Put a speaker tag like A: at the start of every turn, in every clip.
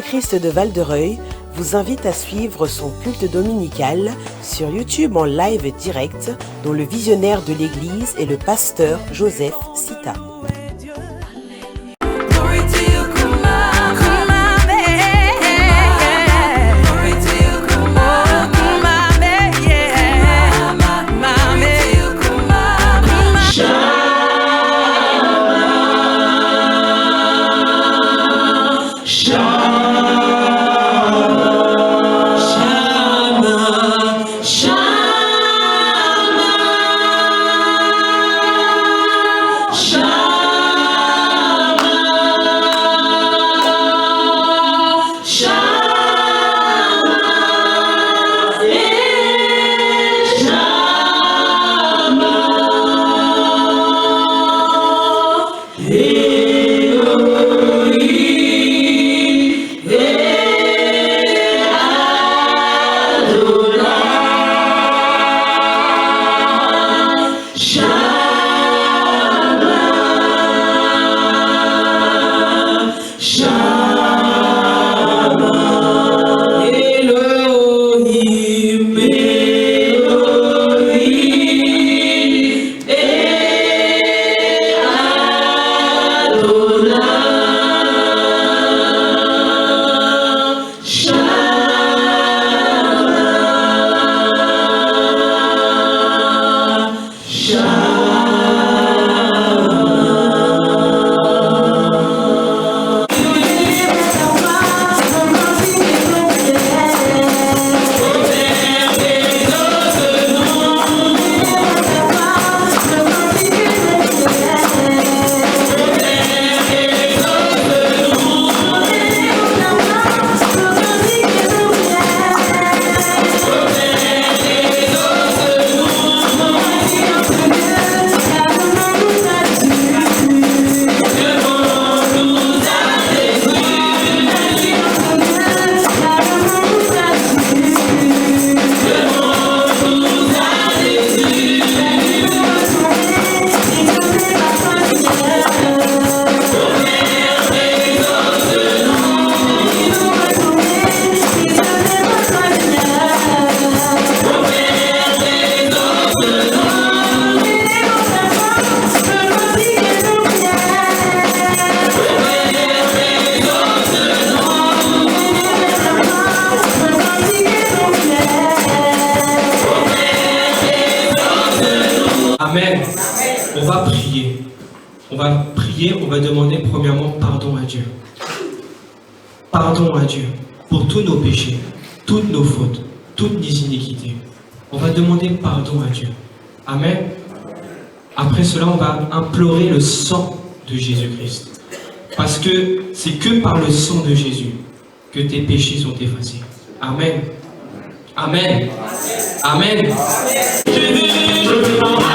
A: Christ de Val-de-Reuil vous invite à suivre son culte dominical sur YouTube en live direct, dont le visionnaire de l'église est le pasteur Joseph Sita.
B: Amen. On va prier. On va demander premièrement pardon à Dieu. Pardon à Dieu pour tous nos péchés, toutes nos fautes, toutes nos iniquités. On va demander pardon à Dieu. Amen. Après cela, on va implorer le sang de Jésus-Christ. Parce que c'est que par le sang de Jésus que tes péchés sont effacés. Amen. Amen. Amen. Jésus, je veux t'embrasser.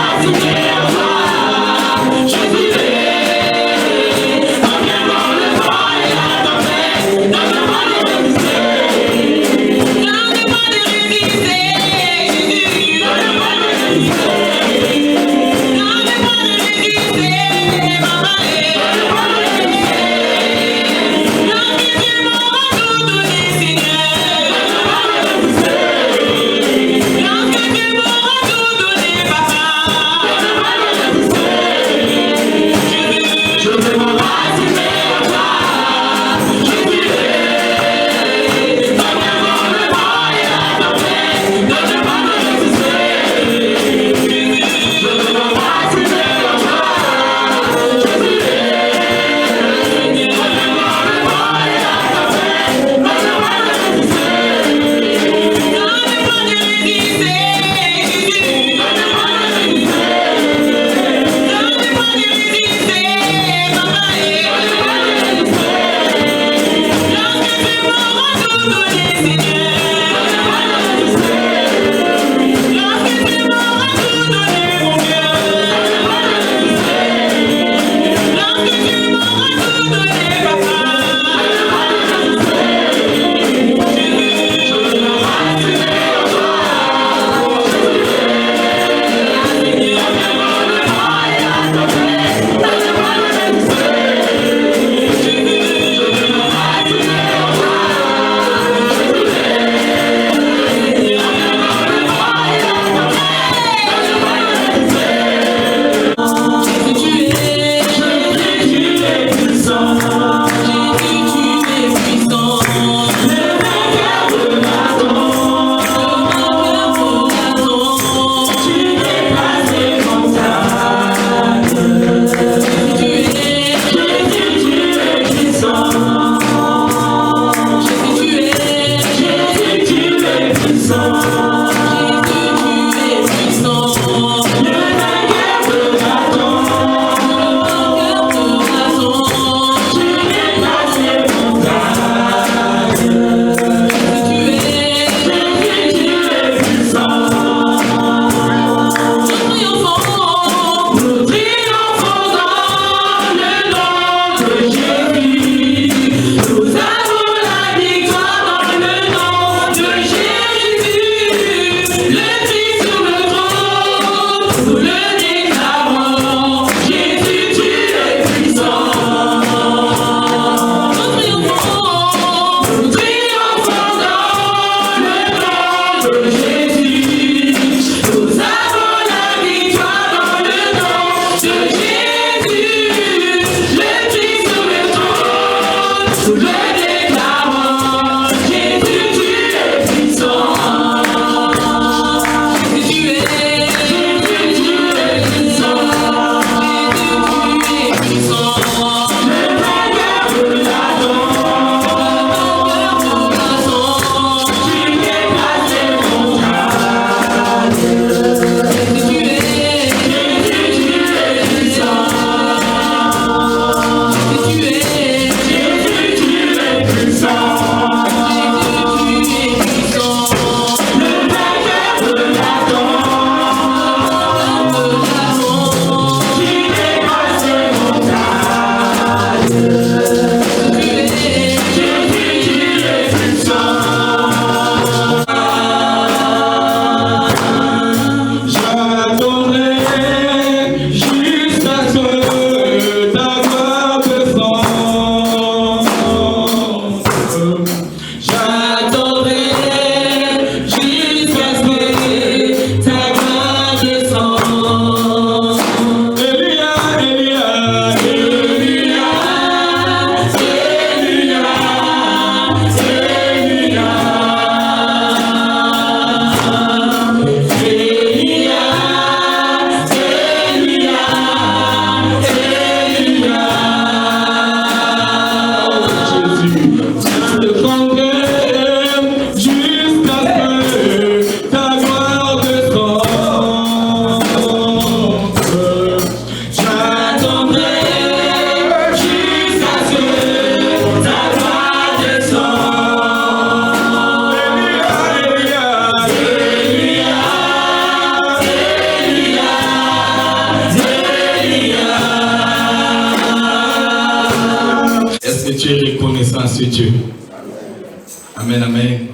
C: Amen, amen.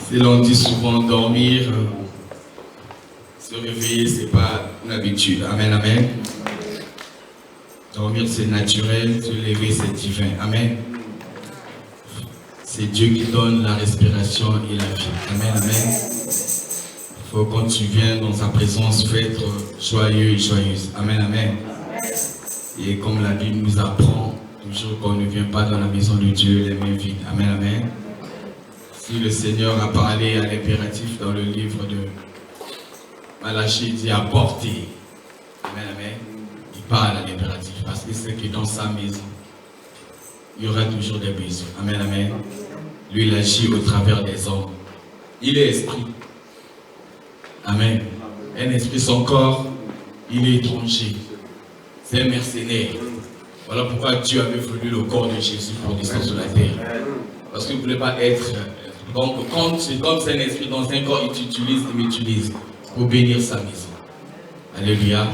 C: Si l'on dit souvent dormir, se réveiller, ce n'est pas une habitude. Amen, amen. Dormir, c'est naturel, se lever, c'est divin. Amen. C'est Dieu qui donne la respiration et la vie. Amen, amen. Il faut, quand tu viens dans sa présence, faut être joyeux et joyeuse. Amen, amen. Et comme la Bible nous apprend, toujours qu'on ne vient pas dans la maison de Dieu les mains vides. Amen, amen. Si le Seigneur a parlé à l'impératif dans le livre de Malachie, il dit apporter. Amen, amen. Il parle à l'impératif parce que c'est que dans sa maison, il y aura toujours des besoins. Amen, amen. Lui, il agit au travers des hommes. Il est esprit. Amen. Un esprit, son corps, il est étranger. C'est un mercenaire. Voilà pourquoi Dieu avait voulu le corps de Jésus pour descendre sur la terre. Parce qu'il ne voulait pas être... Donc, quand comme c'est un esprit dans un corps, il t'utilise, il m'utilise pour bénir sa maison. Alléluia.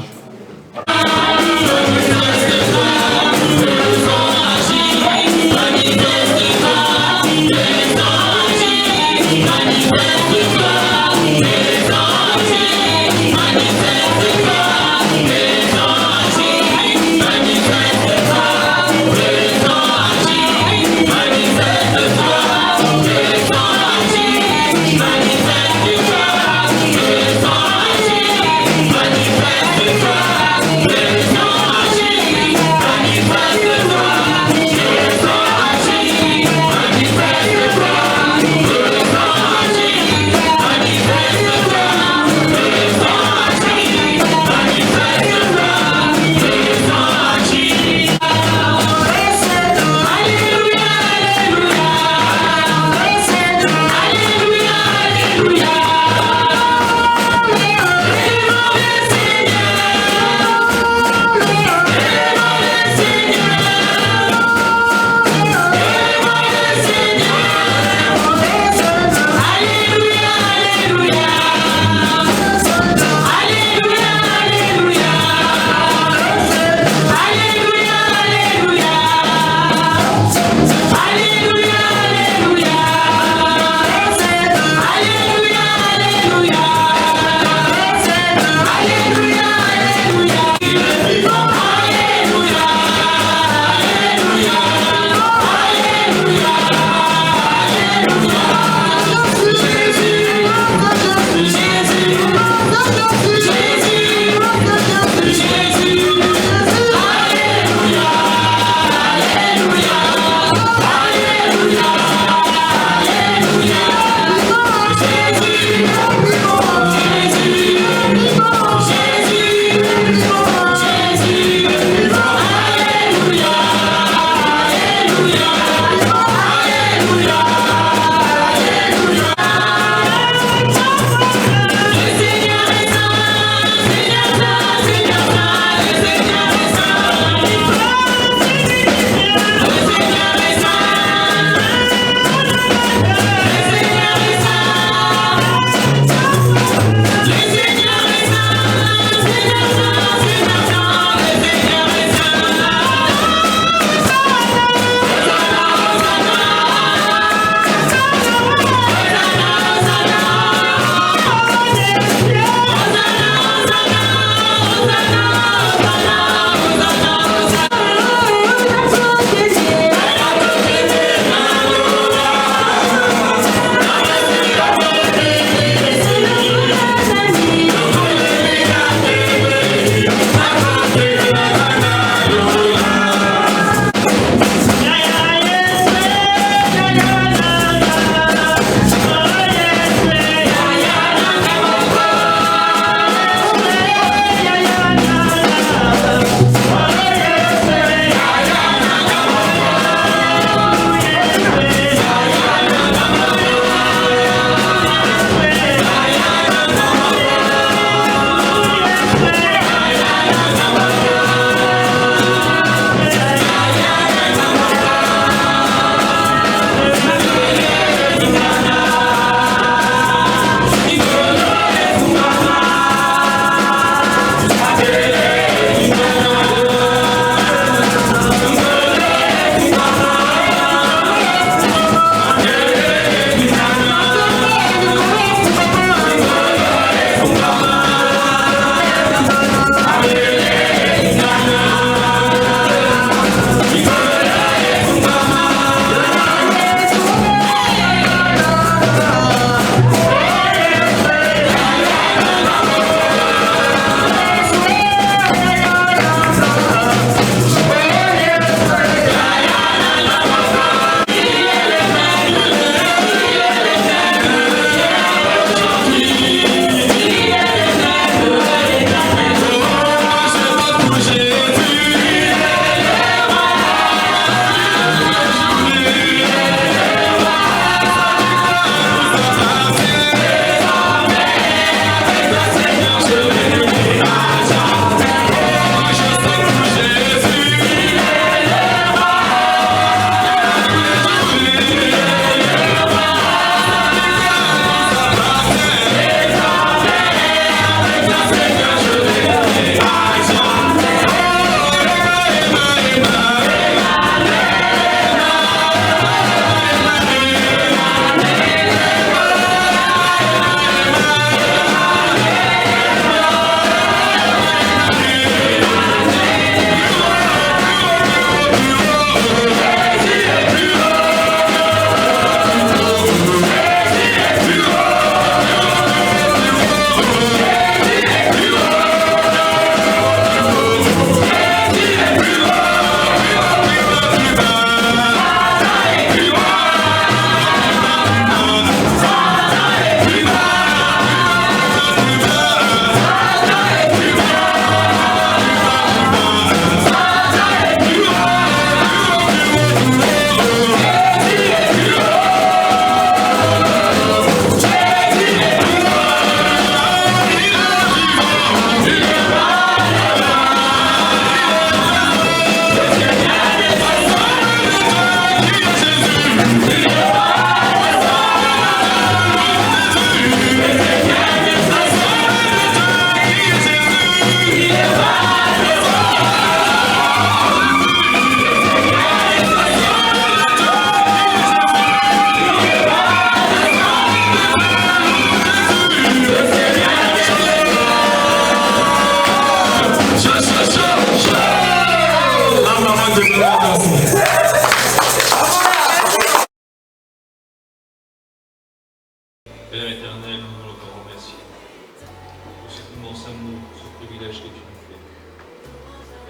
D: Père éternel, nous voulons te remercier pour cet immense amour, ce privilège que tu nous fais.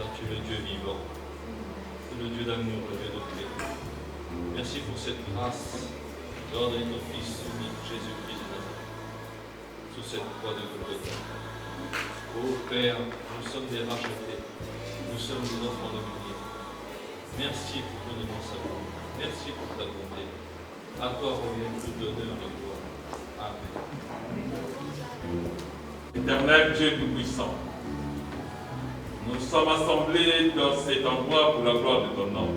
D: Car tu es le Dieu vivant, tu es le Dieu d'amour, le Dieu de paix. Merci pour cette grâce d'avoir donné ton Fils unique, Jésus-Christ de Nazareth, sous cette croix de Golgotha. Ô Père, nous sommes des rachetés, nous sommes des enfants de lumière. Merci pour ton immense amour, merci pour ta bonté. À toi revient tout l'honneur et gloire. Amen.
E: Éternel Dieu Tout-Puissant, nous sommes assemblés dans cet endroit pour la gloire de ton nom.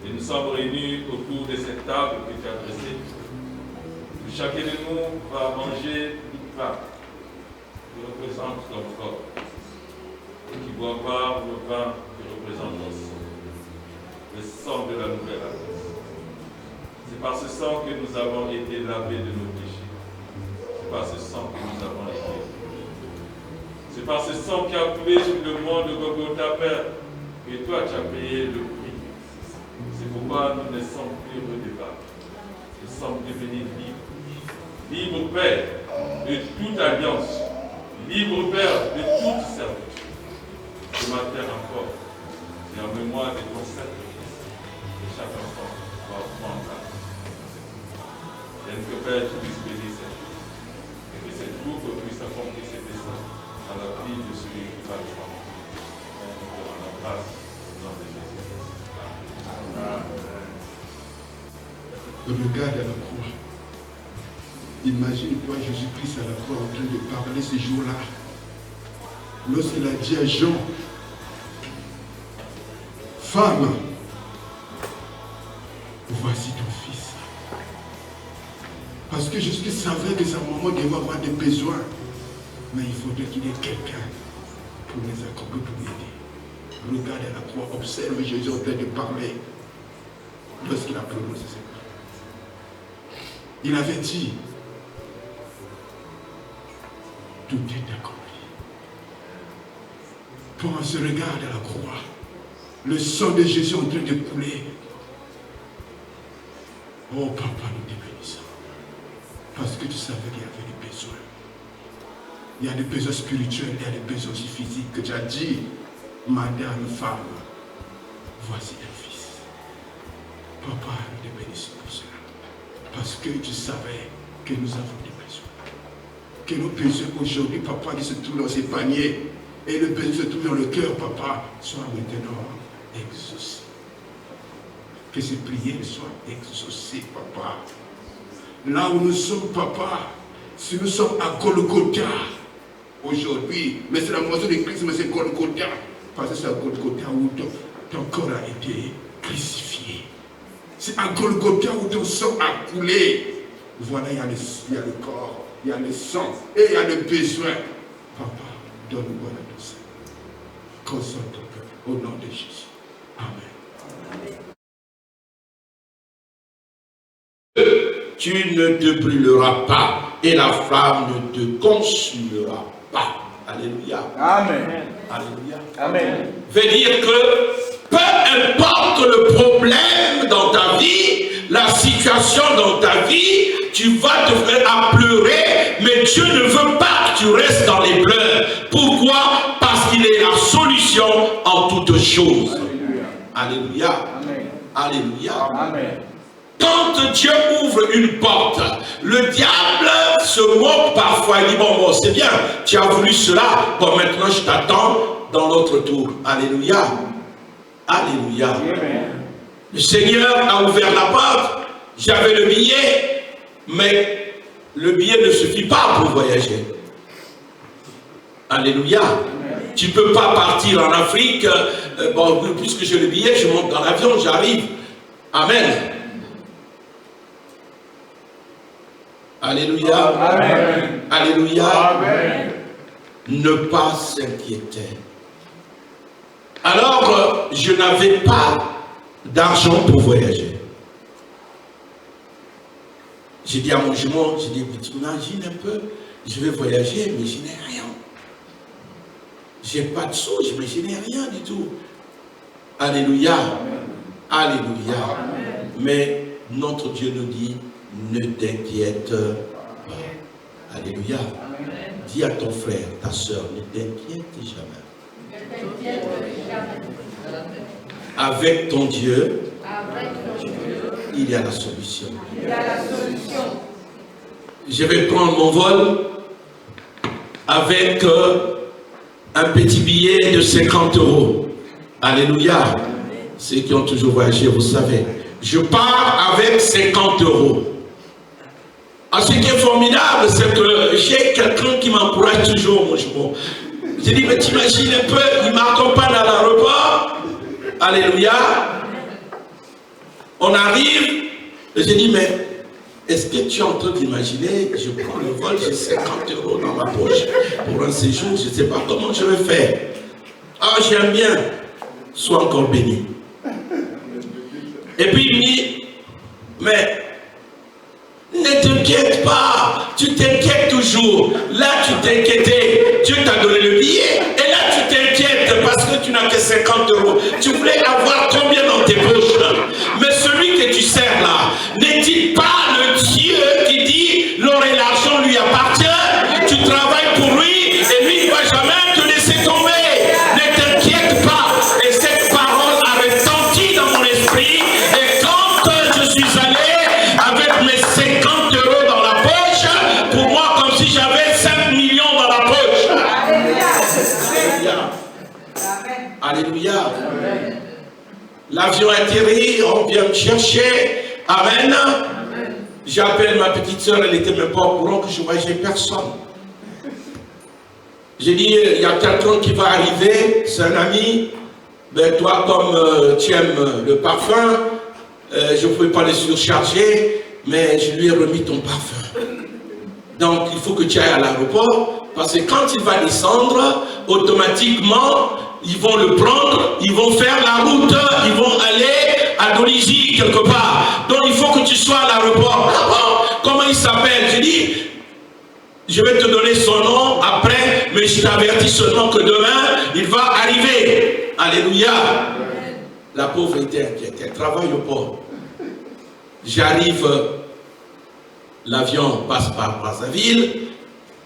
E: Et nous sommes réunis autour de cette table que tu as dressée. Chacun de nous va manger une part qui représente ton corps et qui va boire le vin qui représente ton sang, le sang de la nouvelle alliance. C'est par ce sang que nous avons été lavés de nos péchés. C'est par ce sang que nous avons été. C'est par ce sang qui a coulé sur le mont de Golgotha, Père, que toi tu as payé le prix. C'est pourquoi nous ne sommes plus redevables. Nous sommes devenus libres. Libre Père de toute alliance, libre Père de toute servitude. Ce matin encore, et en mémoire de ton sacrifice, que chaque enfant va prendre la vie. Que Père, tu puisses bénir cette chose, et que cette boucle puisse accomplir ses desseins dans la vie de celui qui va le prendre. Nous te rendons grâce au nom de Jésus. Amen.
F: Regarde à la croix. Imagine-toi Jésus-Christ à la croix en train de parler ce jour-là. Lorsqu'il a dit à Jean, femme, voici ton fils. Parce que Jésus savait que sa maman devait avoir des besoins. Mais il faudrait qu'il y ait quelqu'un pour les accompagner, pour l'aider. Regarde à la croix, observe Jésus en train de parler. Lorsqu'il a prononcé ces paroles. Il avait dit, tout est accompli. Pense, regarde à la croix. Le sang de Jésus est en train de couler. Oh papa, nous te bénissons. Parce que tu savais qu'il y avait des besoins. Il y a des besoins spirituels, il y a des besoins aussi physiques. Que tu as dit, madame, femme, voici ton fils. Papa, nous te bénissons pour cela. Parce que tu savais que nous avons des besoins. Que nos besoins aujourd'hui, papa, qui se trouvent dans ces paniers, et le besoin se trouve dans le cœur, papa, soient maintenant exaucés. Que ces prières soient exaucées, papa. Là où nous sommes, papa, si nous sommes à Golgotha, aujourd'hui, mais c'est la moisson de Christ, mais c'est Golgotha, parce que c'est à Golgotha où ton corps a été crucifié. C'est à Golgotha où ton sang a coulé. Voilà, il y a le corps. Il y a le sang et il y a le besoin. Papa, donne-moi la douceur. Console ton peuple au nom de Jésus. Amen.
G: Tu ne te brûleras pas et la flamme ne te consumera pas. Alléluia.
H: Amen.
G: Alléluia.
H: Amen.
G: Veut dire que peu importe le problème dans ta vie, la situation dans ta vie, tu vas te faire à pleurer, mais Dieu ne veut pas que tu restes dans les pleurs. Pourquoi? Parce qu'il est la solution en toutes choses. Alléluia.
H: Amen.
G: Alléluia.
H: Amen.
G: Quand Dieu ouvre une porte, le diable se moque parfois. Il dit, bon, c'est bien, tu as voulu cela, bon, maintenant je t'attends dans l'autre tour. Alléluia. Alléluia.
H: Amen.
G: Le Seigneur a ouvert la porte, j'avais le billet, mais le billet ne suffit pas pour voyager. Alléluia. Tu ne peux pas partir en Afrique, bon, puisque j'ai le billet, je monte dans l'avion, j'arrive. Amen. Alléluia.
H: Amen.
G: Alléluia.
H: Amen.
G: Ne pas s'inquiéter. Alors, je n'avais pas d'argent pour voyager. J'ai dit à mon jumeau, j'ai dit, tu imagines un peu, je vais voyager, mais je n'ai rien. J'ai pas de sous, mais je n'ai rien du tout. Alléluia. Alléluia. Mais notre Dieu nous dit, ne t'inquiète pas. Alléluia. Dis à ton frère, ta soeur, ne t'inquiète jamais. Avec ton Dieu, il y a la solution. Je vais prendre mon vol avec un petit billet de 50 €. Alléluia. Ceux qui ont toujours voyagé, vous savez. Je pars avec 50 €. Ce qui est formidable, c'est que j'ai quelqu'un qui m'encourage toujours, mon chemin. J'ai dit, mais t'imagines un peu, il m'accompagne à l'aéroport. Alléluia. On arrive, et j'ai dit, mais est-ce que tu es en train d'imaginer, je prends le vol, j'ai 50 € dans ma poche pour un séjour, je ne sais pas comment je vais faire. Ah, j'aime bien. Sois encore béni. Et puis il me dit, mais ne t'inquiète pas, tu t'inquiètes toujours. Là, tu t'inquiétais, Dieu t'a donné le billet, et là, tu t'inquiètes parce que tu n'as que 50 €. Tu voulais avoir combien dans tes poches? Mais celui que tu sers là, n'est-il pas le Dieu qui dit, l'or et l'argent lui appartient, tu travailles pour lui, et lui ne va jamais te laisser tomber. Ne t'inquiète pas. Et cette parole a retenti dans mon esprit, et quand je suis allé avec mes 50 € dans la poche, pour moi, comme si j'avais 5 millions dans la poche. Alléluia. Alléluia. L'avion atterrit, on vient me chercher. Amen. J'appelle ma petite soeur, elle n'était même pas au courant que je voyageais personne. J'ai dit, il y a quelqu'un qui va arriver, c'est un ami. Ben, toi, comme tu aimes le parfum, je ne pouvais pas le surcharger, mais je lui ai remis ton parfum. Donc, il faut que tu ailles à l'aéroport, parce que quand il va descendre, automatiquement, ils vont le prendre, ils vont faire la route, ils vont aller à Dolisie, quelque part. Donc, il faut que tu sois à l'aéroport. Ah bon? Comment il s'appelle? J'ai dit, je vais te donner son nom après, mais je t'avertis seulement que demain, il va arriver. Alléluia. La pauvre était inquiète, elle travaille au port. J'arrive, l'avion passe par Brazzaville,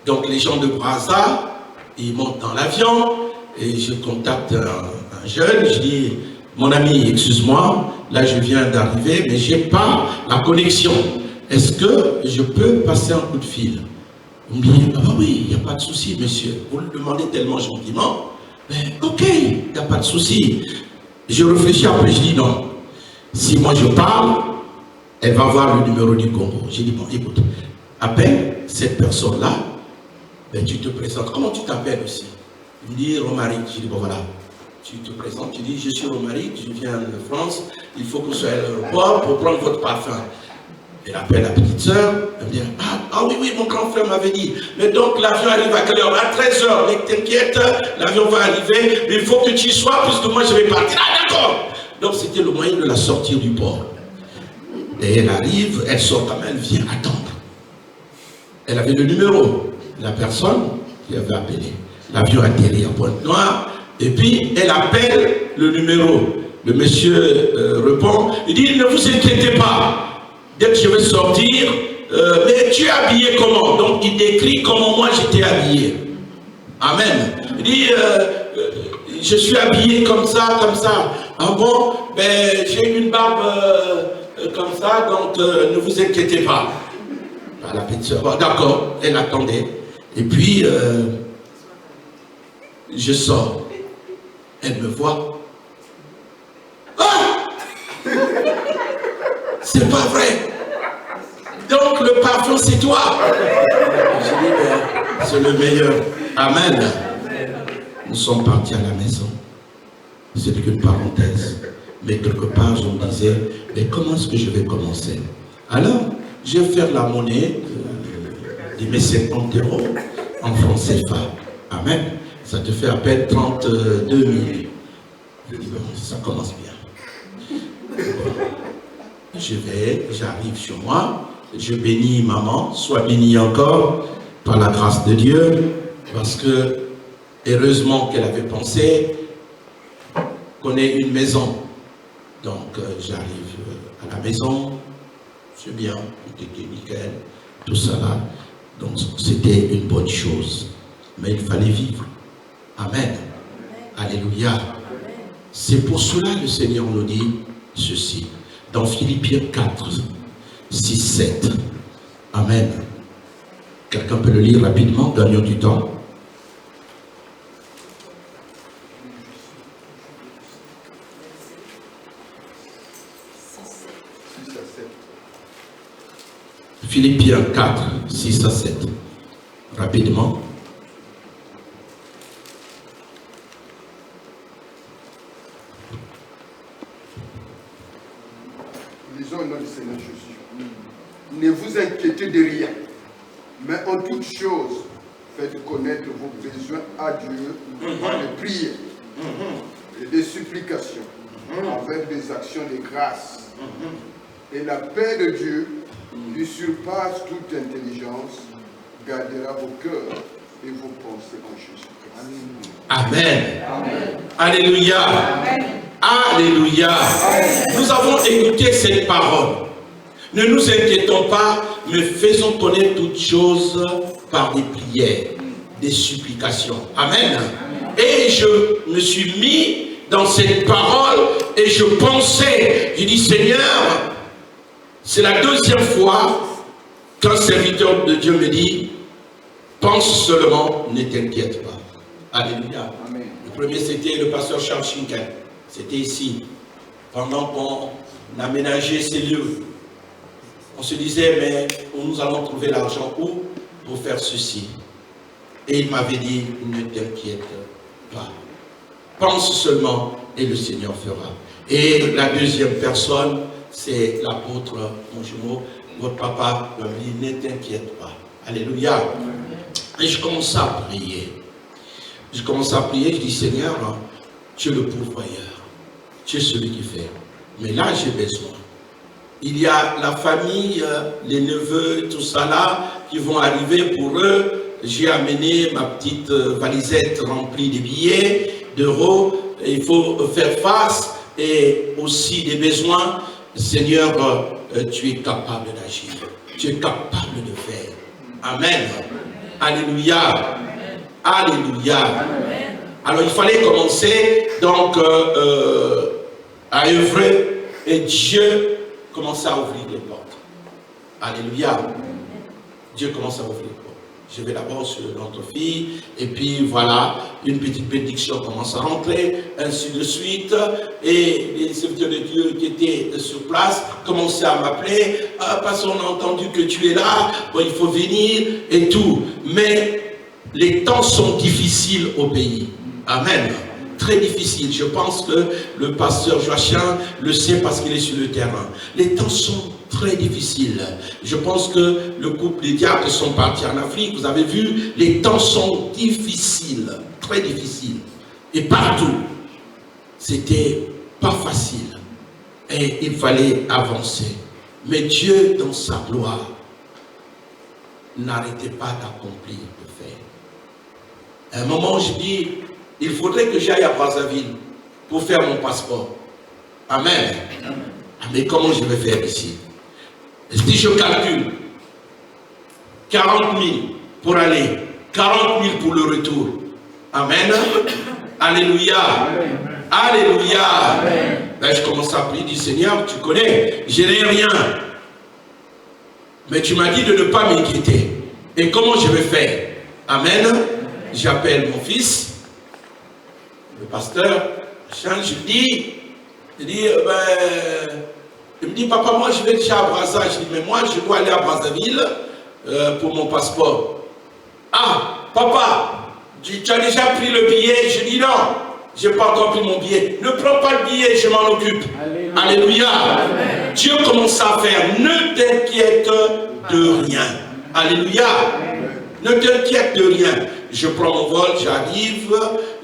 G: donc les gens de Brazza, ils montent dans l'avion, et je contacte un jeune, je dis, mon ami, excuse-moi, là je viens d'arriver, mais je n'ai pas la connexion. Est-ce que je peux passer un coup de fil? On me dit, ah bah oui, il n'y a pas de souci, monsieur. Vous le demandez tellement gentiment. Mais ok, il n'y a pas de souci. Je réfléchis après, je dis non. Si moi je parle, elle va voir le numéro du Congo. J'ai dit, bon, écoute, appelle cette personne-là, ben, tu te présentes. Comment tu t'appelles aussi? Il me dit, Romaric. J'ai dit, bon voilà, tu te présentes, tu dis, je suis Romaric, je viens de France, il faut que vous soyez à l'aéroport pour prendre votre parfum. Elle appelle la petite soeur, elle me dit, ah oui, oui, mon grand frère m'avait dit, mais donc l'avion arrive à quelle heure? À 13 h, mais t'inquiète, l'avion va arriver, mais il faut que tu y sois, puisque moi je vais partir. Ah d'accord. Donc c'était le moyen de la sortir du port. Et elle arrive, elle sort quand même, elle vient attendre. Elle avait le numéro de la personne qui avait appelé. L'avion atterrit à Pointe-Noire, et puis elle appelle le numéro. Le monsieur répond, il dit, ne vous inquiétez pas. Dès que je vais sortir, mais tu es habillé comment? Donc il décrit comment moi j'étais habillé. Amen. Il dit, je suis habillé comme ça, comme ça. Ah bon? Ben, j'ai une barbe comme ça, donc ne vous inquiétez pas. La petite soeur, d'accord, elle attendait. Et puis, je sors. Elle me voit. Ah! C'est pas vrai. Donc le parfum c'est toi. J'ai dit, ben, c'est le meilleur. Amen. Nous sommes partis à la maison. C'est qu'une parenthèse. Mais quelque part je me disais, mais comment est-ce que je vais commencer? Alors, je vais faire la monnaie de mes 50 € en francs CFA. Amen. Ça te fait à peine 32 000. Je dis, bon, ça commence bien. J'arrive sur moi, je bénis maman, sois bénie encore par la grâce de Dieu, parce que heureusement qu'elle avait pensé qu'on ait une maison. Donc j'arrive à la maison, c'est bien, tout était nickel, tout ça là. Donc c'était une bonne chose. Mais il fallait vivre. Amen. Alléluia. C'est pour cela que le Seigneur nous dit ceci. Dans Philippiens 4, 6, 7. Amen. Quelqu'un peut le lire rapidement, gagnons du temps. Philippiens 4, 6 à 7. Rapidement.
I: Lisons au nom du Seigneur Jésus. Ne vous inquiétez de rien, mais en toute chose, faites connaître vos besoins à Dieu par les prières et des supplications, avec des actions de grâce. Et la paix de Dieu, qui surpasse toute intelligence, gardera vos cœurs et vos pensées en Jésus-Christ.
G: Amen. Amen. Alléluia. Amen. Alléluia. Amen. Nous avons écouté cette parole. Ne nous inquiétons pas, mais faisons connaître toutes choses par des prières, des supplications. Amen. Amen. Et je me suis mis dans cette parole et je pensais, je dis Seigneur, c'est la deuxième fois qu'un serviteur de Dieu me dit, pense seulement, ne t'inquiète pas. Alléluia. Amen. Le premier c'était le pasteur Charles Schinkel. C'était ici. Pendant qu'on aménageait ces lieux, on se disait, mais où nous allons trouver l'argent où pour faire ceci? Et il m'avait dit, ne t'inquiète pas. Pense seulement et le Seigneur fera. Et la deuxième personne, c'est l'apôtre, mon jumeau, votre papa, il dit, ne t'inquiète pas. Alléluia. Et je commence à prier. Je commence à prier, je dis, Seigneur, tu es le pourvoyeur. Tu es celui qui fait. Mais là, j'ai besoin. Il y a la famille, les neveux, tout ça là, qui vont arriver pour eux. J'ai amené ma petite valisette remplie de billets, d'euros. Il faut faire face et aussi des besoins. Seigneur, tu es capable d'agir. Tu es capable de faire. Amen. Alléluia. Alléluia. Amen. Alors il fallait commencer donc à œuvrer et Dieu commençait à ouvrir les portes. Alléluia. Dieu commence à ouvrir les portes. Je vais d'abord sur notre fille et puis voilà, une petite bénédiction commence à rentrer, ainsi de suite. Et les serviteurs de Dieu qui étaient sur place commençaient à m'appeler. Ah, parce qu'on a entendu que tu es là, bon, il faut venir et tout. Mais les temps sont difficiles au pays. Amen. Très difficiles. Je pense que le pasteur Joachim le sait parce qu'il est sur le terrain. Les temps sont très difficiles. Je pense que le couple des diacres sont partis en Afrique. Vous avez vu, les temps sont difficiles. Très difficiles. Et partout. C'était pas facile. Et il fallait avancer. Mais Dieu, dans sa gloire, n'arrêtait pas d'accomplir. À un moment, je dis, il faudrait que j'aille à Brazzaville pour faire mon passeport. Amen. Ah, mais comment je vais faire ici? Si je calcule 40 000 pour aller, 40 000 pour le retour. Amen. Alléluia. Amen. Alléluia. Amen. Ben, je commence à prier, je dis, Seigneur, tu connais, je n'ai rien. Mais tu m'as dit de ne pas m'inquiéter. Et comment je vais faire? Amen. J'appelle mon fils, le pasteur, je dis, il me dit, papa, moi je vais déjà à Brazzaville. Je dis, mais moi je dois aller à Brazzaville pour mon passeport. Ah, papa, tu as déjà pris le billet? Je dis, non, je n'ai pas encore pris mon billet. Ne prends pas le billet, je m'en occupe. Alléluia. Alléluia. Amen. Dieu commence à faire, ne t'inquiète de rien. Alléluia. Amen. Ne t'inquiète de rien. Je prends mon vol, j'arrive,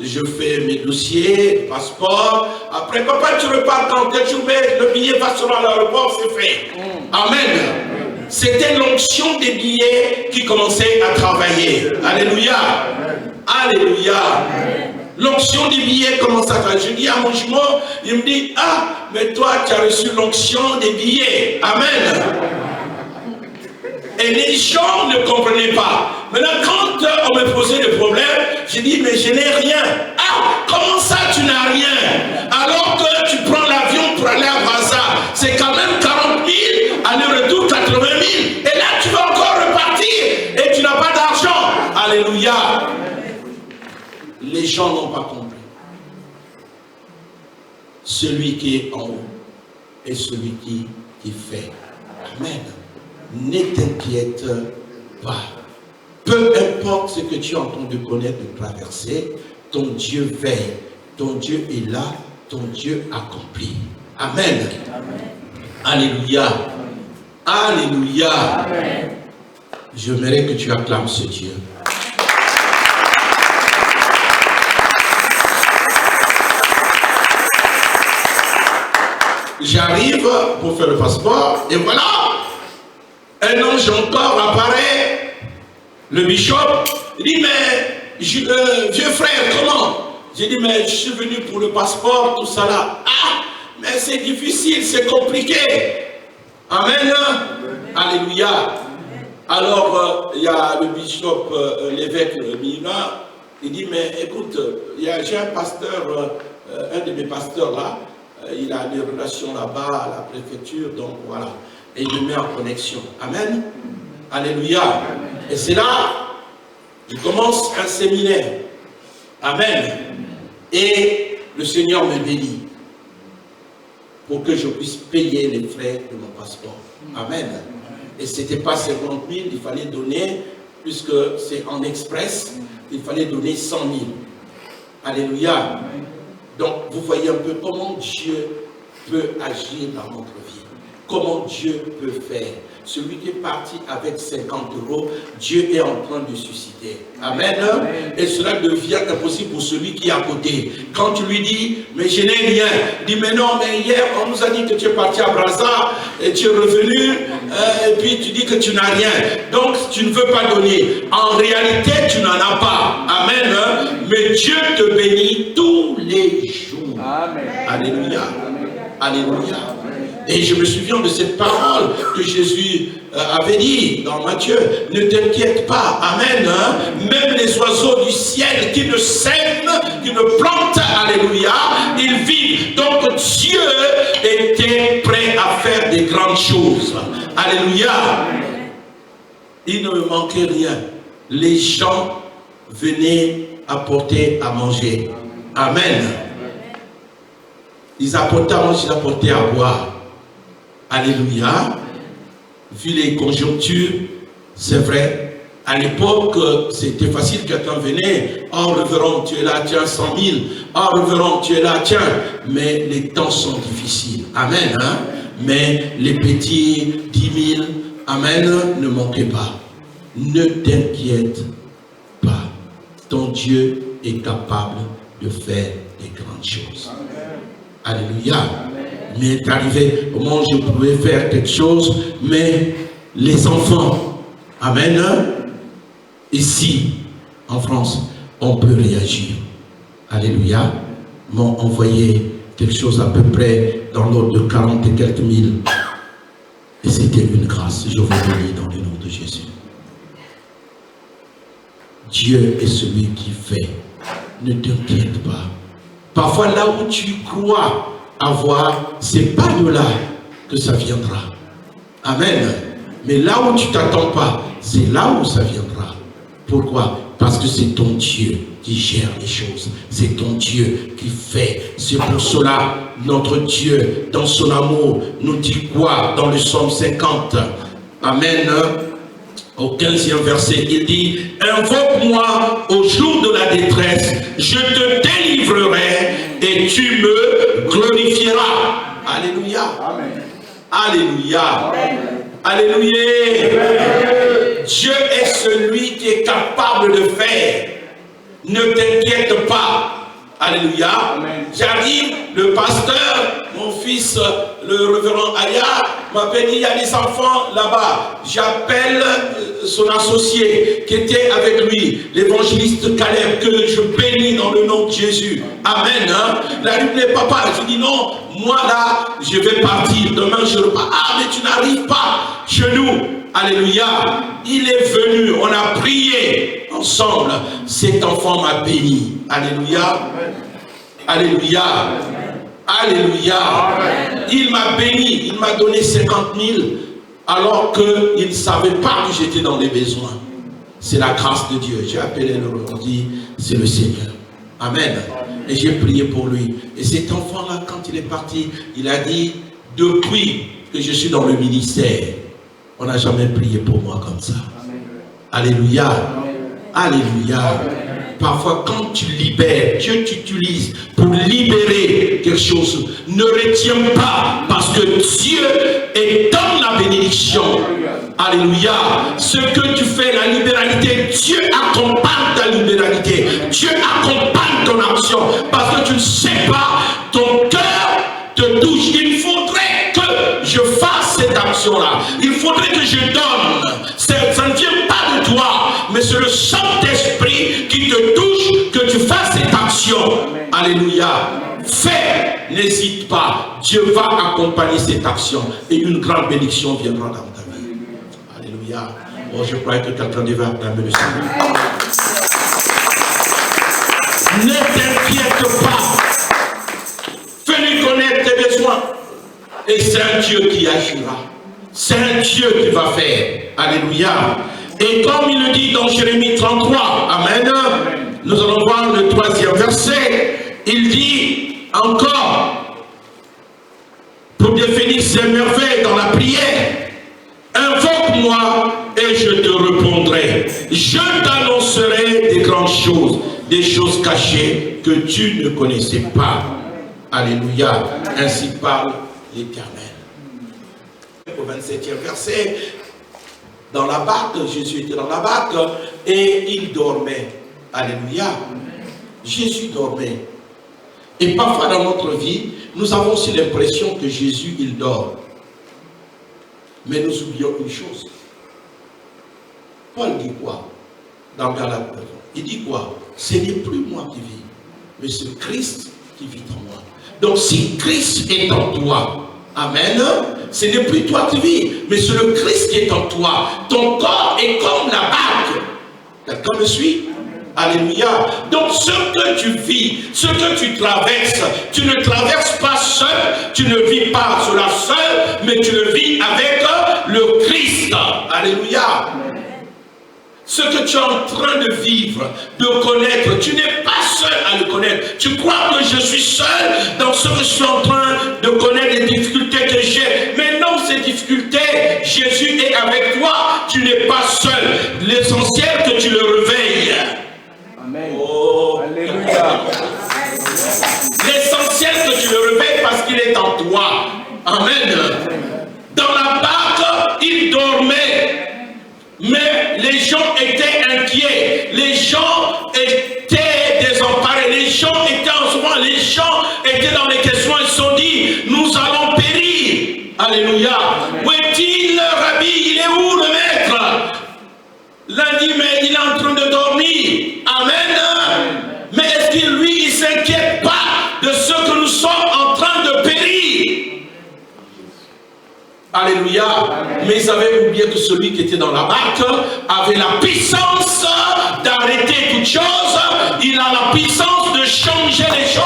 G: je fais mes dossiers, passeport. Après, papa, tu repars dans quel jour? Le billet va sur l'aéroport, c'est fait. Amen. C'était l'onction des billets qui commençait à travailler. Alléluia. Alléluia. L'onction des billets commence à travailler. Je dis à mon jumeau, il me dit, ah, mais toi, tu as reçu l'onction des billets. Amen. Et les gens ne comprenaient pas. Maintenant, quand on me posait des problèmes, j'ai dit, mais je n'ai rien. Ah, comment ça tu n'as rien? Alors que tu prends l'avion pour aller à Gaza, c'est quand même 40 000, aller-retour 80 000. Et là, tu vas encore repartir et tu n'as pas d'argent. Alléluia. Les gens n'ont pas compris. Celui qui est en haut et celui qui fait. Amen. Ne t'inquiète pas. Peu importe ce que tu es en train de connaître, de traverser, ton Dieu veille. Ton Dieu est là, ton Dieu accomplit. Amen. Amen. Alléluia. Alléluia. Amen. J'aimerais que tu acclames ce Dieu. J'arrive pour faire le passeport et voilà, un ange encore apparaît, le bishop, il dit mais vieux frère, comment? J'ai dit mais je suis venu pour le passeport, tout ça là. Ah, mais c'est difficile, c'est compliqué. Amen. Alléluia. Alors il y a le bishop, l'évêque Mina, il dit mais écoute, j'ai un pasteur, un de mes pasteurs là, il a des relations là-bas à la préfecture, donc voilà. Et il me met en connexion. Amen. Alléluia. Et c'est là, je commence un séminaire. Amen. Et le Seigneur me bénit pour que je puisse payer les frais de mon passeport. Amen. Et ce n'était pas 50 000, il fallait donner, puisque c'est en express, il fallait donner 100 000. Alléluia. Donc, vous voyez un peu comment Dieu peut agir dans notre vie. Comment Dieu peut faire. Celui qui est parti avec 50 €, Dieu est en train de susciter. Amen. Et cela devient impossible pour celui qui est à côté. Quand tu lui dis, mais je n'ai rien. Il dit, mais non, mais hier, on nous a dit que tu es parti à Brazza, et tu es revenu, et puis tu dis que tu n'as rien. Donc, tu ne veux pas donner. En réalité, tu n'en as pas. Amen. Mais Dieu te bénit tous les jours. Amen. Alléluia. Alléluia. Et je me souviens de cette parole que Jésus avait dit dans Matthieu. Ne t'inquiète pas. Amen. Même les oiseaux du ciel qui ne sèment, qui ne plantent, alléluia, ils vivent. Donc Dieu était prêt à faire des grandes choses. Alléluia. Il ne me manquait rien. Les gens venaient apporter à manger. Amen. Ils apportaient à manger, ils apportaient à boire. Alléluia. Vu les conjonctures, c'est vrai. À l'époque, c'était facile, quelqu'un venait. Oh, révérend, tu es là, tiens, 100 000. Oh, révérend, tu es là, tiens. Mais les temps sont difficiles. Amen. Hein? Mais les petits 10 000, amen, ne manquez pas. Ne t'inquiète pas. Ton Dieu est capable de faire des grandes choses. Alléluia. Mais il est arrivé au moment où je pouvais faire quelque chose, mais les enfants, amen, ici, en France, on peut réagir. Alléluia. M'ont envoyé quelque chose à peu près dans l'ordre de 40 et quelques mille. Et c'était une grâce. Je vous bénis dans le nom de Jésus. Dieu est celui qui fait. Ne t'inquiète pas. Parfois, là où tu crois avoir, c'est pas de là que ça viendra. Amen. Mais là où tu t'attends pas, c'est là où ça viendra. Pourquoi? Parce que c'est ton Dieu qui gère les choses. C'est ton Dieu qui fait. C'est pour cela, notre Dieu, dans son amour, nous dit quoi dans le psaume 50? Amen. Au 15e verset, il dit, invoque-moi au jour de la détresse, je te délivrerai et tu me glorifieras. Alléluia. Amen. Alléluia. Amen. Alléluia. Amen. Dieu est celui qui est capable de faire. Ne t'inquiète pas. Alléluia. J'arrive, le pasteur, mon fils, le révérend Aya, m'appelle, il y a des enfants là-bas. J'appelle son associé qui était avec lui, l'évangéliste Caleb, que je bénis dans le nom de Jésus. Amen. Hein? La Bible n'est papa. Je dis non, moi là, je vais partir. Demain, je repars. Ah, mais tu n'arrives pas chez nous. Alléluia. Il est venu, on a prié ensemble. Cet enfant m'a béni. Alléluia. Alléluia. Alléluia. Il m'a béni, il m'a donné 50 000 alors qu'il ne savait pas que j'étais dans les besoins. C'est la grâce de Dieu. J'ai appelé le dit, c'est le Seigneur. Amen. Et j'ai prié pour lui. Et cet enfant-là, quand il est parti, il a dit, depuis que je suis dans le ministère, on n'a jamais prié pour moi comme ça. Alléluia. Alléluia. Parfois, quand tu libères, Dieu t'utilise pour libérer quelque chose. Ne retiens pas, parce que Dieu est dans la bénédiction. Alléluia. Ce que tu fais, la libéralité, Dieu accompagne ta libéralité. Dieu accompagne ton action. Parce que tu ne sais pas, ton cœur te touche. Il faudrait que je fasse cette action-là. Il faudrait que je donne. Ça ne vient pas de toi, mais c'est le Saint-Esprit qui te touche, que tu fasses cette action. Alléluia. Fais, n'hésite pas. Dieu va accompagner cette action et une grande bénédiction viendra dans ta vie. Alléluia. Oh, je crois que quelqu'un devait acclamer le Seigneur. Ne t'inquiète pas. Fais-lui connaître tes besoins. Et c'est un Dieu qui agira. C'est un Dieu qui va faire. Alléluia. Et comme il le dit dans Jérémie 33, Amen, nous allons voir le 3e verset. Il dit encore, pour définir ses merveilles dans la prière, invoque-moi et je te répondrai. Je t'annoncerai des grandes choses, des choses cachées que tu ne connaissais pas. Alléluia. Ainsi parle l'Éternel. Au 27e verset, dans la barque, Jésus était dans la barque et il dormait. Alléluia. Jésus dormait. Et parfois dans notre vie, nous avons aussi l'impression que Jésus, il dort. Mais nous oublions une chose. Paul dit quoi dans Galates? Il dit quoi? Ce n'est plus moi qui vis, mais c'est Christ qui vit en moi. Donc si Christ est en toi, Amen, ce n'est plus toi qui vis, mais c'est le Christ qui est en toi. Ton corps est comme la barque. Quelqu'un me suit? Alléluia. Donc ce que tu vis, ce que tu traverses, tu ne traverses pas seul, tu ne vis pas cela seul, mais tu le vis avec le Christ. Alléluia. Ce que tu es en train de vivre, de connaître, tu n'es pas seul à le connaître. Tu crois que je suis seul dans ce que je suis en train de connaître, les difficultés que j'ai. Mais non, ces difficultés, Jésus est avec toi. Tu n'es pas seul. L'essentiel que tu le réveilles.
H: Amen.
G: Oh.
H: Alléluia.
G: L'essentiel que tu le réveilles parce qu'il est en toi. Amen. Dans la barque, il dormait. Mais les gens étaient inquiets, les gens étaient désemparés, les gens étaient en ce moment, les gens étaient dans les questions, ils se sont dit, nous allons périr. Alléluia. Où est-il, Rabbi? Il est où le maître? L'un dit, mais il est en train de dormir. Amen. Mais est-ce qu'il, lui, il ne s'inquiète pas de ce que nous sommes en train de périr? Alléluia. Mais ils avaient oublié que celui qui était dans la barque avait la puissance d'arrêter toute chose. Il a la puissance de changer les choses.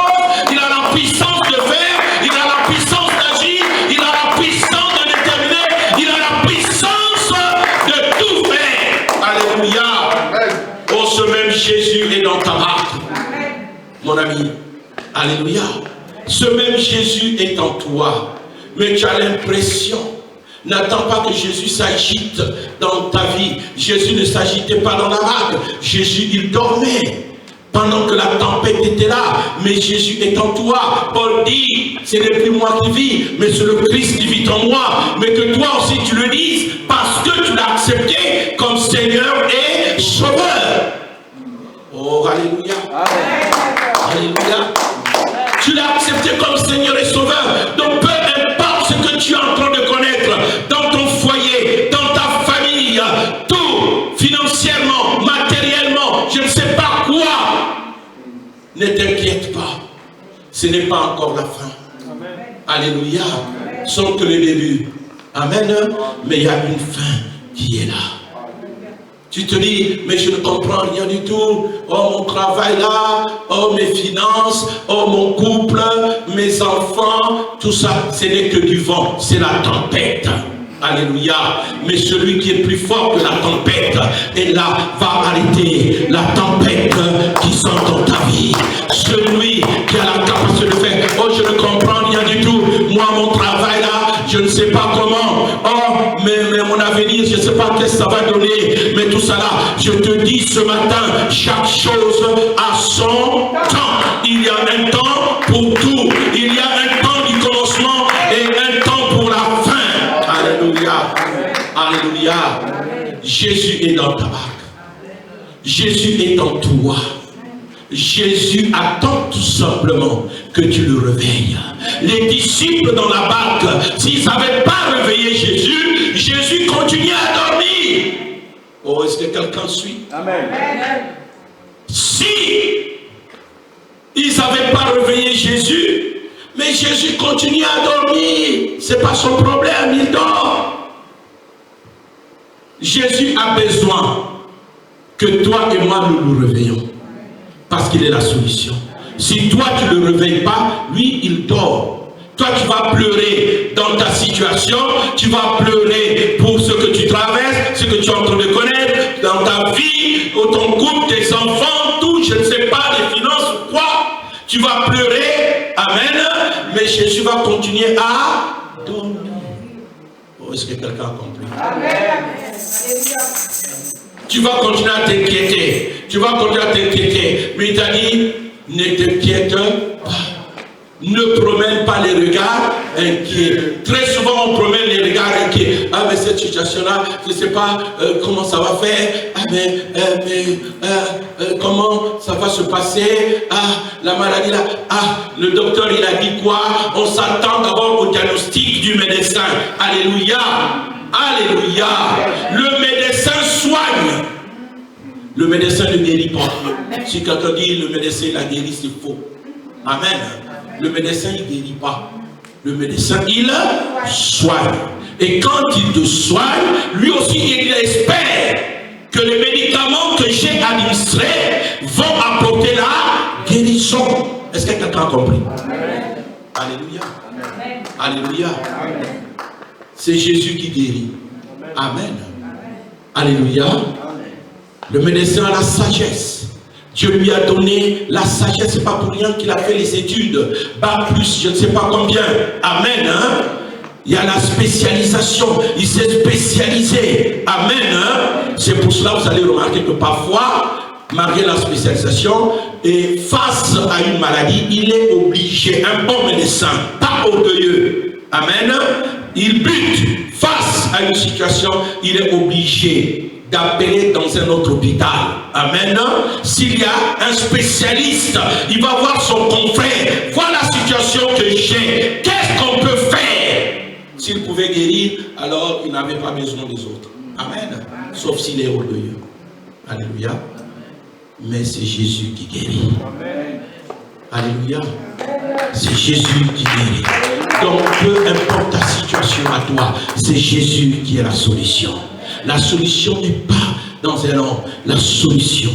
G: Il a la puissance de faire. Il a la puissance d'agir. Il a la puissance de déterminer. Il a la puissance de tout faire. Alléluia. Oh, ce même Jésus est dans ta barque. Mon ami. Alléluia. Ce même Jésus est en toi. Mais tu as l'impression. N'attends pas que Jésus s'agite dans ta vie. Jésus ne s'agitait pas dans la vague. Jésus, il dormait pendant que la tempête était là. Mais Jésus est en toi. Paul dit, ce n'est plus moi qui vis, mais c'est le Christ qui vit en moi. Mais que toi aussi tu le dises parce que tu l'as accepté comme Seigneur et Sauveur. Oh, alléluia. Alléluia. Tu l'as accepté comme Seigneur et Sauveur. Donc peu importe ce que tu es en train de connaître dans ton foyer, dans ta famille, tout, financièrement, matériellement, je ne sais pas quoi, ne t'inquiète pas. Ce n'est pas encore la fin. Alléluia. Ce n'est que le début. Amen. Mais il y a une fin qui est là. Tu te dis, mais je ne comprends rien du tout. Oh, mon travail là, oh, mes finances, oh, mon couple, mes enfants, tout ça, ce n'est que du vent, c'est la tempête. Alléluia. Mais celui qui est plus fort que la tempête, et là, va arrêter la tempête qui sort dans ta vie. Celui qui a la capacité de faire, oh, je ne comprends rien du tout. Moi, mon travail là, je ne sais pas comment. Oh, mais mon avenir, je ne sais pas qu'est-ce que ça va donner. Mais tout ça là, je te dis ce matin, chaque chose a son temps. Il y a un temps pour tout. Il y a un temps du commencement et un temps pour la fin. Alléluia. Alléluia. Jésus est dans ta barque. Jésus est en toi. Jésus attend tout simplement que tu le réveilles. Les disciples dans la barque, s'ils n'avaient pas réveillé Jésus, Jésus continuait à dormir. Oh, est-ce que quelqu'un suit? Amen. Si ils n'avaient pas réveillé Jésus, mais Jésus continue à dormir. Ce n'est pas son problème, il dort. Jésus a besoin que toi et moi nous le réveillons. Parce qu'il est la solution. Si toi tu ne le réveilles pas, lui il dort. Toi tu vas pleurer dans ta situation, tu vas pleurer pour ce que tu traverses, ce que tu es en train de connaître, dans ta vie, ou ton couple, tes enfants, tout, je ne sais pas, les finances ou quoi. Tu vas pleurer, amen, mais Jésus va continuer à dormir. Oh, est-ce que quelqu'un a compris? Amen. Tu vas continuer à t'inquiéter. Tu vas continuer à t'inquiéter. Mais il t'a dit, ne t'inquiète pas. Ne promène pas les regards inquiets. Très souvent, on promène les regards inquiets. Ah, mais cette situation-là, je ne sais pas comment ça va faire. Ah, mais comment ça va se passer? Ah, la maladie là. Ah, le docteur, il a dit quoi? On s'attend d'abord au diagnostic du médecin. Alléluia. Alléluia. Le médecin soigne. Le médecin ne guérit pas. Si quelqu'un dit le médecin il a guéri, c'est faux. Amen. Le médecin il ne guérit pas. Le médecin il soigne. Et quand il te soigne, lui aussi il espère que les médicaments que j'ai administrés vont apporter la guérison. Est-ce que quelqu'un a compris? Alléluia. Alléluia. C'est Jésus qui guérit. Amen. Alléluia. Le médecin a la sagesse. Dieu lui a donné la sagesse. C'est pas pour rien qu'il a fait les études. Pas plus, je ne sais pas combien. Amen. Hein? Il y a la spécialisation. Il s'est spécialisé. Amen. Hein? C'est pour cela que vous allez remarquer que parfois, malgré la spécialisation, et face à une maladie, il est obligé, un bon médecin, pas orgueilleux. Amen. Il bute face à une situation, il est obligé d'appeler dans un autre hôpital. Amen. S'il y a un spécialiste, il va voir son confrère. Voilà la situation que j'ai. Qu'est-ce qu'on peut faire? S'il pouvait guérir, alors il n'avait pas besoin des autres. Amen. Sauf s'il est orgueilleux. Alléluia. Mais c'est Jésus qui guérit. Alléluia. C'est Jésus qui guérit. Donc peu importe ta situation à toi, c'est Jésus qui est la solution. La solution n'est pas dans un homme. La solution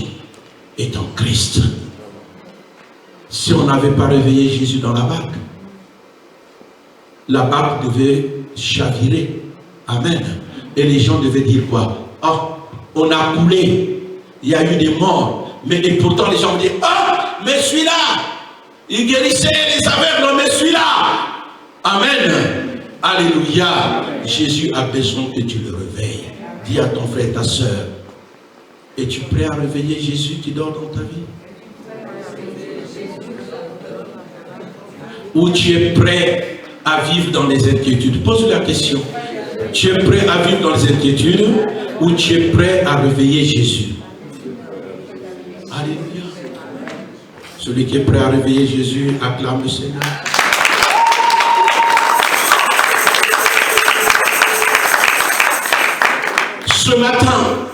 G: est en Christ. Si on n'avait pas réveillé Jésus dans la barque devait chavirer. Amen. Et les gens devaient dire quoi? Oh, on a coulé. Il y a eu des morts. Mais et pourtant les gens disaient, oh, mais celui-là, il guérissait les aveugles, mais celui-là. Amen. Alléluia. Jésus a besoin que tu le réveilles. Dis à ton frère, ta soeur, es-tu prêt à réveiller Jésus qui dort dans ta vie? Ou tu es prêt à vivre dans les inquiétudes? Pose la question. Tu es prêt à vivre dans les inquiétudes ou tu es prêt à réveiller Jésus? Alléluia. Celui qui est prêt à réveiller Jésus, acclame le Seigneur. Ce matin,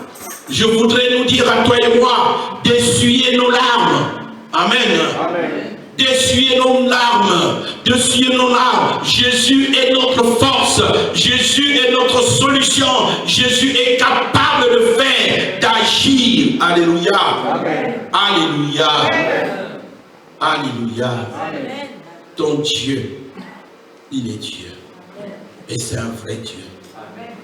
G: je voudrais nous dire à toi et moi d'essuyer nos larmes. Amen. Amen. d'essuyer nos larmes, d'essuyer nos larmes. Jésus est notre force, Jésus est notre solution, Jésus est capable de faire, d'agir. Alléluia.
H: Amen.
G: Alléluia.
H: Amen.
G: Alléluia.
H: Amen.
G: Ton Dieu, il est Dieu. Et c'est un vrai Dieu.
H: Amen.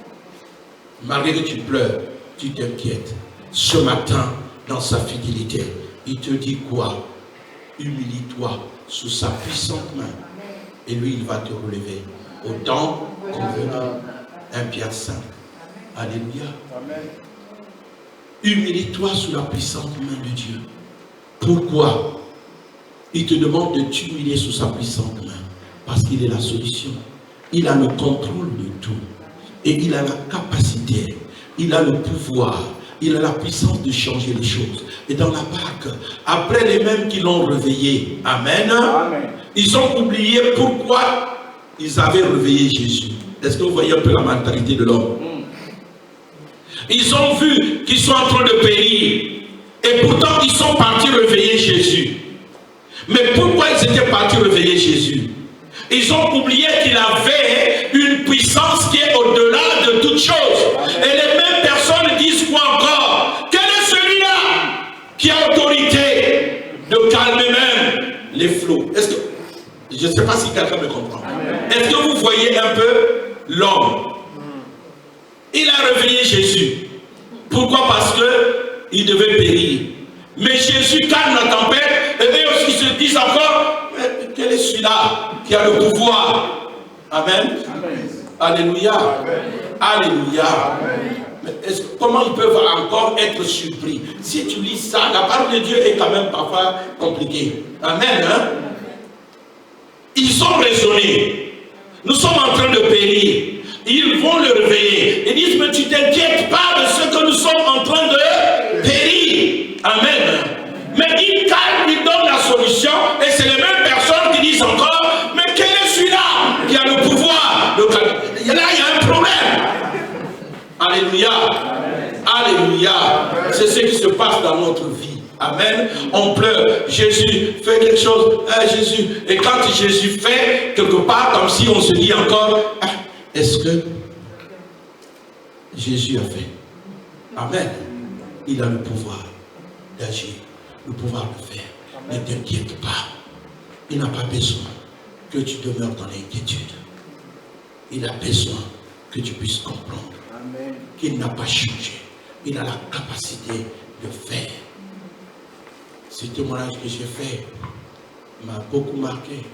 G: Malgré que tu pleures, tu t'inquiètes. Ce matin, dans sa fidélité, il te dit quoi? Humilie-toi sous sa puissante main. Et lui, il va te relever au temps convenu. 1 Pierre 5. Alléluia.
H: Amen.
G: Humilie-toi sous la puissante main de Dieu. Pourquoi? Il te demande de t'humilier sous sa puissante main. Parce qu'il est la solution. Il a le contrôle de tout. Et il a la capacité. Il a le pouvoir. Il a la puissance de changer les choses. Et dans la barque, après les mêmes qui l'ont réveillé, amen,
H: Amen,
G: ils ont oublié pourquoi ils avaient réveillé Jésus. Est-ce que vous voyez un peu la mentalité de l'homme? Ils ont vu qu'ils sont en train de périr. Et pourtant, ils sont partis réveiller Jésus. Mais pourquoi ils étaient partis réveiller Jésus? Ils ont oublié qu'il avait une puissance qui est au-delà de toutes choses. Et les mêmes personnes disent quoi encore? Quel est celui-là qui a autorité de calmer même les flots? Est-ce que, je ne sais pas si quelqu'un me comprend. Est-ce que vous voyez un peu l'homme? Il a réveillé Jésus. Pourquoi? Parce qu'il devait périr. Mais Jésus calme la tempête et eux aussi se disent encore, mais quel est celui-là qui a le pouvoir? Amen.
H: Amen.
G: Alléluia.
H: Amen.
G: Alléluia. Mais comment ils peuvent encore être surpris? Si tu lis ça, la parole de Dieu est quand même parfois compliquée. Amen. Hein? Ils ont raisonné. Nous sommes en train de périr. Ils vont le réveiller. Ils disent, mais tu ne t'inquiètes pas de ce que nous sommes en train de périr. Amen. Mais il calme, il donne la solution. Et c'est les mêmes personnes qui disent encore, mais quel est celui-là qui a le pouvoir de calmer? Là, il y a un problème. Alléluia. Alléluia. C'est ce qui se passe dans notre vie. Amen. On pleure. Jésus fait quelque chose. Ah, Jésus. Et quand Jésus fait quelque part, comme si on se dit encore, ah, est-ce que Jésus a fait? Amen. Il a le pouvoir d'agir, le pouvoir de faire. Ne t'inquiète pas. Il n'a pas besoin que tu demeures dans l'inquiétude. Il a besoin que tu puisses comprendre qu'il n'a pas changé. Il a la capacité de faire. Ce témoignage que j'ai fait m'a beaucoup marqué.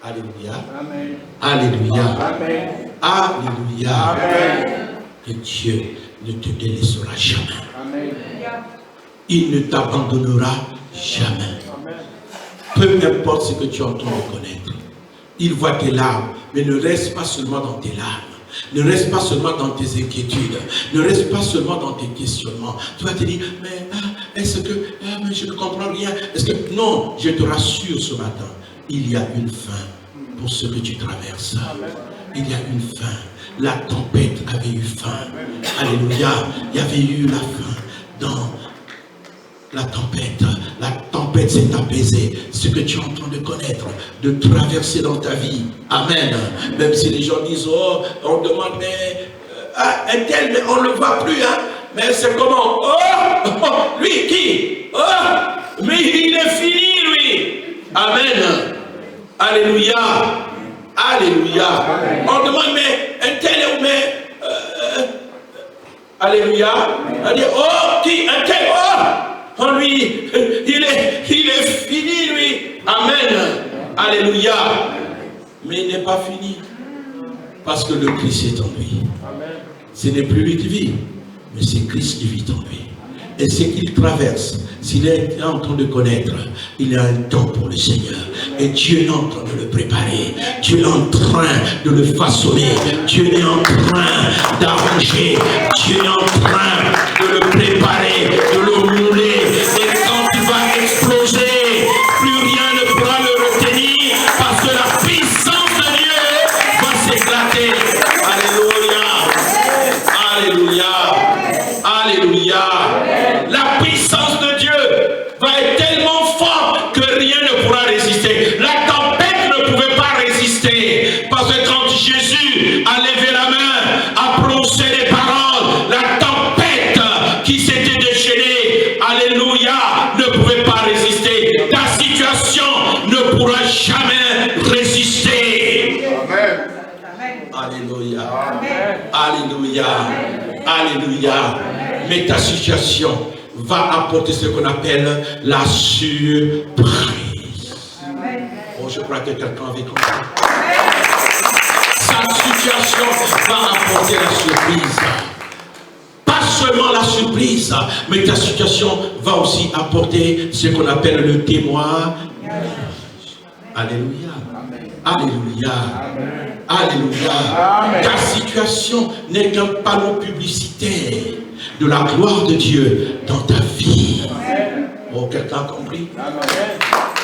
G: Alléluia.
H: Amen.
G: Alléluia.
H: Amen.
G: Alléluia.
H: Amen.
G: Que Dieu ne te délaissera jamais.
H: Amen.
G: Il ne t'abandonnera jamais. Peu importe ce que tu es en train de connaître. Il voit tes larmes, mais ne reste pas seulement dans tes larmes. Ne reste pas seulement dans tes inquiétudes. Ne reste pas seulement dans tes questionnements. Tu vas te dire, mais est-ce que mais je ne comprends rien. Est-ce que non, je te rassure ce matin, il y a une fin pour ce que tu traverses. Il y a une fin. La tempête avait eu fin. Alléluia. Il y avait eu la fin dans la tempête. La tempête s'est apaisée. Ce que tu es en train de connaître, de traverser dans ta vie. Amen. Même si les gens disent, oh, on demande, mais un tel, mais on ne le voit plus. Hein? Mais c'est comment? Oh, lui qui? Oh, mais il est fini, lui. Amen. Alléluia. Alléluia. On demande, mais un tel, mais alléluia. On dit, oh, qui? Un tel, oh, lui, il est fini, lui. Amen. Alléluia. Mais il n'est pas fini. Parce que le Christ est en lui. Ce n'est plus lui qui vit, mais c'est Christ qui vit en lui. Et ce qu'il traverse, s'il est en train de connaître, il a un temps pour le Seigneur. Et Dieu est en train de le préparer. Dieu est en train de le façonner. Dieu est en train d'arranger. Dieu est en train de le préparer, de le rouler. Et quand il va exploser, plus rien ne pourra le retenir parce que la puissance de Dieu va s'éclater. Alléluia. Alléluia. Alléluia. La puissance de Dieu va être tellement forte que rien ne pourra résister Alléluia. Alléluia. Mais ta situation va apporter ce qu'on appelle la surprise. Oh, je crois que quelqu'un avait compris. Sa situation va apporter la surprise. Pas seulement la surprise, mais ta situation va aussi apporter ce qu'on appelle le témoin. Alléluia. Alléluia. Alléluia. Ta situation n'est qu'un panneau publicitaire de la gloire de Dieu dans ta vie. Oh, quelqu'un a compris?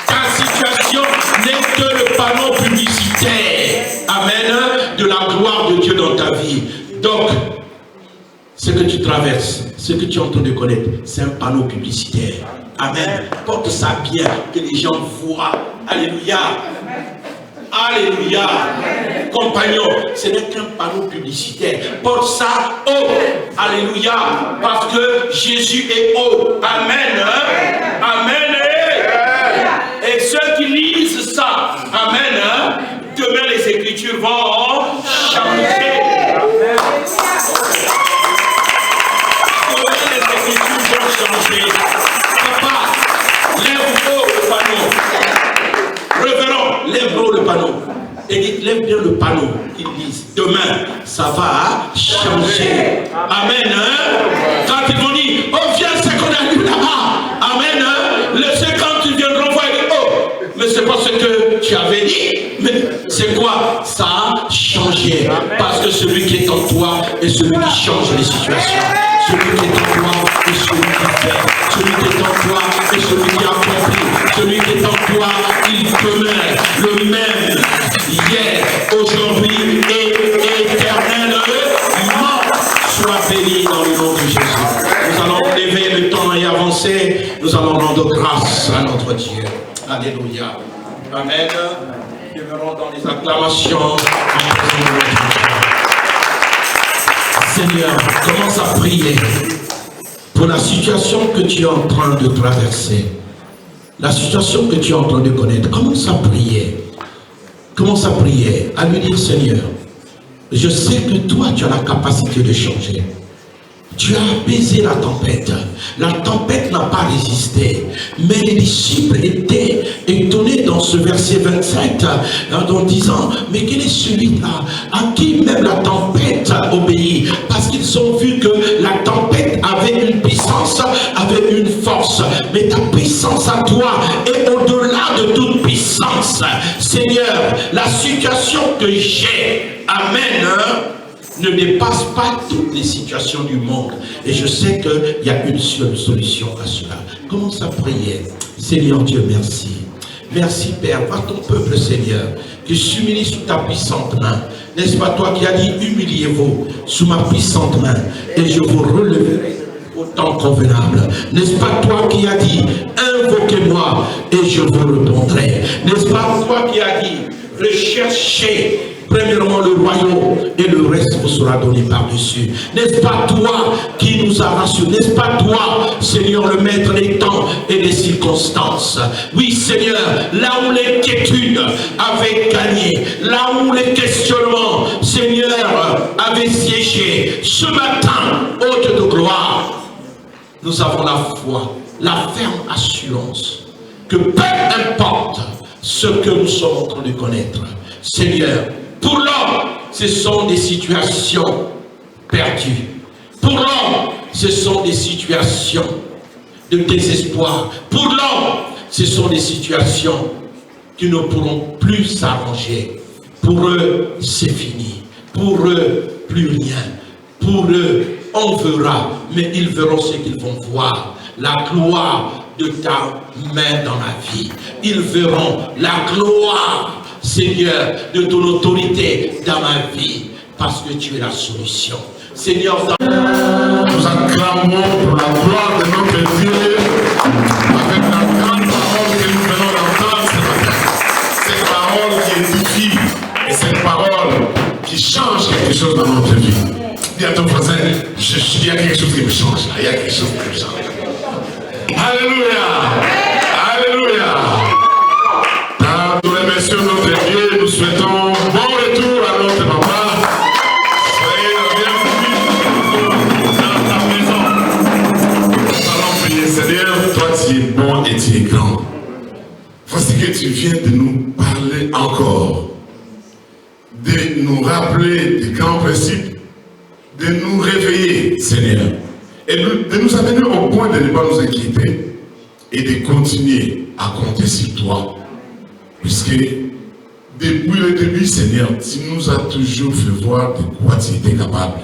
G: Ta situation n'est que le panneau publicitaire. Amen. De la gloire de Dieu dans ta vie. Donc, ce que tu traverses, ce que tu es en train de connaître, c'est un panneau publicitaire. Amen. Porte ça bien, que les gens voient. Alléluia. Alléluia. Compagnon, ce n'est qu'un panneau publicitaire. Porte ça haut. Alléluia. Parce que Jésus est haut. Amen. Amen. Et ceux qui lisent ça, amen, demain les Écritures vont changer. Demain les Écritures vont changer. Papa, lève haut le panneau. Révérend, lève haut le panneau. Et dites, lève bien le panneau qu'ils lisent. Demain, ça va changer. Amen. Quand ils vont dire, oh viens, c'est qu'on a lu là-bas. Amen. Le quand tu viendras voir, oh, mais c'est pas ce que tu avais dit. Mais c'est quoi? Ça a changé. Parce que celui qui est en toi est celui qui change les situations. Celui qui est en toi est celui qui fait. Celui qui est en toi est celui qui accomplit. Celui qui est en toi, il demeure le même hier, aujourd'hui et éternellement. Soit béni dans le nom de Jésus. Nous allons lever le temps et avancer. Nous allons rendre grâce à notre Dieu. Alléluia. Amen. Demeurons dans les acclamations en présence de notre Dieu. Seigneur, commence à prier pour la situation que tu es en train de traverser. La situation que tu es en train de connaître. Commence à prier. Commence à prier. À lui dire, Seigneur, je sais que toi, tu as la capacité de changer. Tu as apaisé la tempête. La tempête n'a pas résisté. Mais les disciples étaient étonnés dans ce verset 27 en disant, mais quel est celui-là à qui même la tempête obéit? Parce qu'ils ont vu que la tempête avait une puissance, avait une force. Mais ta puissance à toi est au-delà de toute puissance. Seigneur, la situation que j'ai, amen, ne dépasse pas toutes les situations du monde. Et je sais qu'il y a une seule solution à cela. Commence à prier. Seigneur Dieu, merci. Merci Père. Vois ton peuple, Seigneur, qui s'humilie sous ta puissante main. N'est-ce pas toi qui as dit, humiliez-vous sous ma puissante main et je vous releverai au temps convenable. N'est-ce pas toi qui as dit, invoquez-moi et je vous répondrai. N'est-ce pas toi qui as dit, recherchez premièrement le royaume et le reste vous sera donné par-dessus. N'est-ce pas toi qui nous a rassurés? N'est-ce pas toi, Seigneur, le maître des temps et des circonstances? Oui, Seigneur, là où l'inquiétude avait gagné, là où les questionnements, Seigneur, avaient siégé, ce matin, hôte de gloire, nous avons la foi, la ferme assurance que peu importe ce que nous sommes en train de connaître, Seigneur, pour l'homme, ce sont des situations perdues. Pour l'homme, ce sont des situations de désespoir. Pour l'homme, ce sont des situations qui ne pourront plus s'arranger. Pour eux, c'est fini. Pour eux, plus rien. Pour eux, on verra, mais ils verront ce qu'ils vont voir. La gloire de ta main dans ma vie. Ils verront la gloire, Seigneur, de ton autorité dans ma vie, parce que tu es la solution. Seigneur,
J: nous acclamons pour la gloire de notre Dieu, avec la grande parole que nous venons d'entendre ce matin. Cette parole qui édifie et cette parole qui change quelque chose dans notre vie. Dis à ton voisin, il y a quelque chose qui me change là, il y a quelque chose qui me change. Alléluia! Alléluia! Nous remercions notre Dieu, nous souhaitons bon retour à notre papa. Soyez la bienvenue. tu viens de nous parler encore, de nous rappeler des grands principes, de nous réveiller, Seigneur, et de nous amener au point de ne pas nous inquiéter et de continuer à compter sur toi. Puisque depuis le début, Seigneur, tu nous as toujours fait voir de quoi tu étais capable.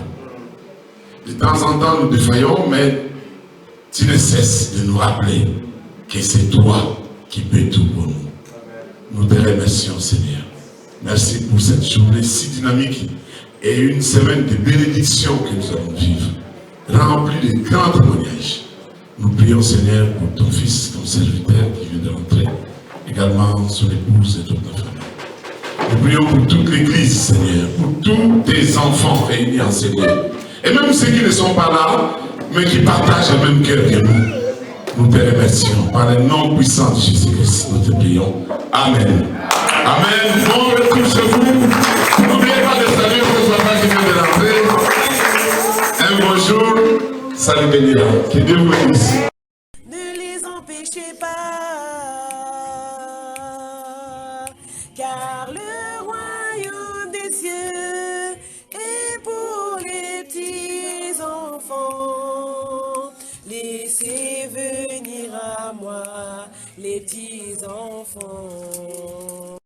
J: De temps en temps, nous défaillons, mais tu ne cesses de nous rappeler que c'est toi qui peux tout pour nous. Nous te remercions, Seigneur. Merci pour cette journée si dynamique et une semaine de bénédiction que nous allons vivre, remplie de grands témoignages. Nous prions, Seigneur, pour ton fils, ton serviteur qui vient de rentrer, également son épouse et toute ta famille. Nous prions pour toute l'Église, Seigneur, pour tous tes enfants réunis en Seigneur. Et même ceux qui ne sont pas là, mais qui partagent le même cœur que nous. Nous te remercions par le nom puissant de Jésus-Christ. Nous te prions. Amen. Amen. Bon retour chez vous. N'oubliez pas de saluer vos enfants qui viennent de rentrer. Un bonjour. Salut bénir. Que Dieu vous bénisse.
A: Ne les empêchez pas, car le royaume des cieux est pour les petits enfants. Laissez venir à moi les petits enfants.